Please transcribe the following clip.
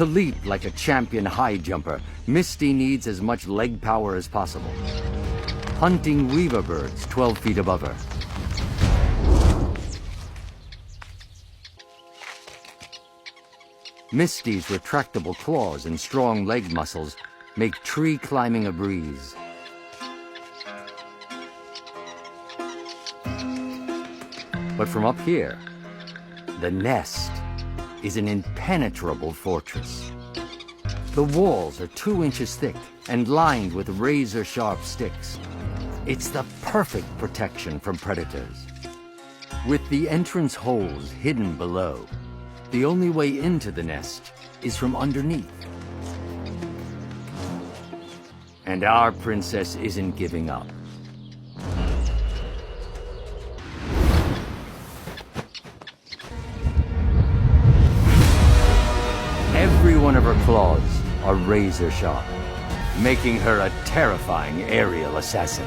To leap like a champion high jumper, Misty needs as much leg power as possible. Hunting weaver birds 12 feet above her. Misty's retractable claws and strong leg muscles make tree climbing a breeze. But from up here, the nest is an impenetrable fortress. The walls are 2 inches thick and lined with razor-sharp sticks. It's the perfect protection from predators. With the entrance holes hidden below, the only way into the nest is from underneath. And our princess isn't giving up. Every one of her claws are razor sharp, making her a terrifying aerial assassin.